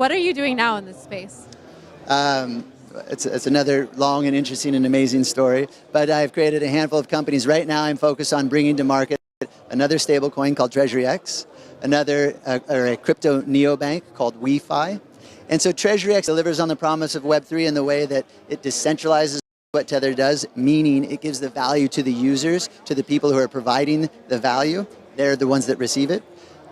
what are you doing now in this space? It's another long and interesting and amazing story, but I've created a handful of companies. Right now I'm focused on bringing to market another stablecoin called Treasury X, a crypto neobank called Wefi. And so Treasury X delivers on the promise of Web3 in the way that it decentralizes what Tether does, meaning it gives the value to the users, to the people who are providing the value. They're the ones that receive it.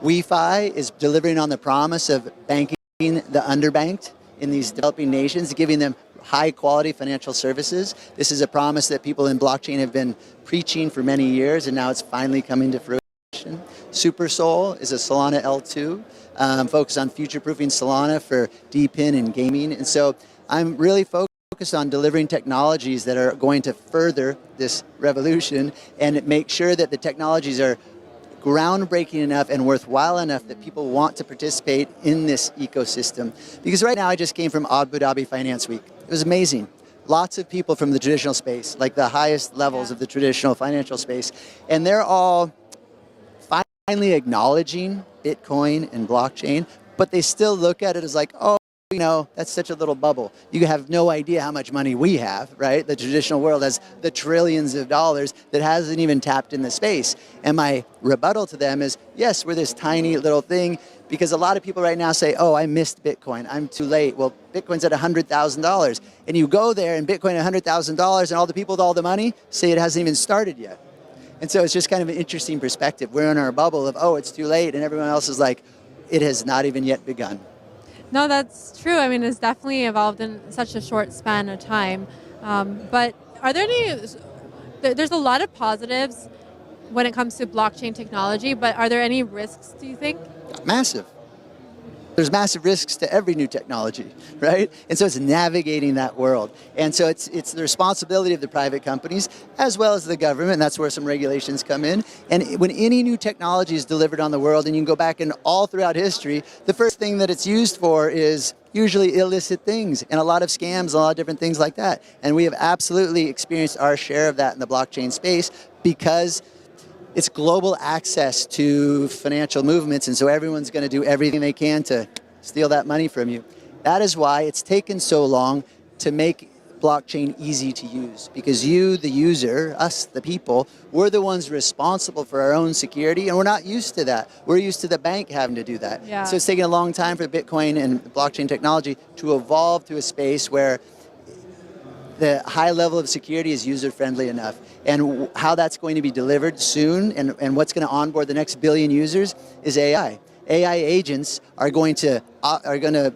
Wefi is delivering on the promise of banking the underbanked in these developing nations, giving them high quality financial services. This is a promise that people in blockchain have been preaching for many years, and now it's finally coming to fruition. SuperSol is a Solana L2, focused on future-proofing Solana for DePIN and gaming. And so I'm really focused on delivering technologies that are going to further this revolution and make sure that the technologies are groundbreaking enough and worthwhile enough that people want to participate in this ecosystem. Because right now I just came from Abu Dhabi Finance Week. It was amazing. Lots of people from the traditional space, like the highest levels of the traditional financial space, and they're all finally acknowledging Bitcoin and blockchain, but they still look at it as like, oh, you know, that's such a little bubble. You have no idea how much money we have, right? The traditional world has the trillions of dollars that hasn't even tapped in the space. And my rebuttal to them is, yes, we're this tiny little thing, because a lot of people right now say, oh, I missed Bitcoin, I'm too late. Well, Bitcoin's at $100,000. And you go there and Bitcoin at $100,000 and all the people with all the money say it hasn't even started yet. And so it's just kind of an interesting perspective. We're in our bubble of, oh, it's too late. And everyone else is like, it has not even yet begun. No, that's true. I mean, it's definitely evolved in such a short span of time. But are there any, there's a lot of positives when it comes to blockchain technology, but are there any risks, do you think? Massive. There's massive risks to every new technology, right? And so it's navigating that world. And so it's the responsibility of the private companies as well as the government, and that's where some regulations come in. And when any new technology is delivered on the world, and you can go back and all throughout history, the first thing that it's used for is usually illicit things and a lot of scams, a lot of different things like that. And we have absolutely experienced our share of that in the blockchain space because it's global access to financial movements, and so everyone's going to do everything they can to steal that money from you. That is why it's taken so long to make blockchain easy to use, because you, the user, us, the people, we're the ones responsible for our own security, and we're not used to that. We're used to the bank having to do that. Yeah. So it's taken a long time for Bitcoin and blockchain technology to evolve to a space where the high level of security is user-friendly enough. And how that's going to be delivered soon and what's going to onboard the next billion users is AI. AI agents are going to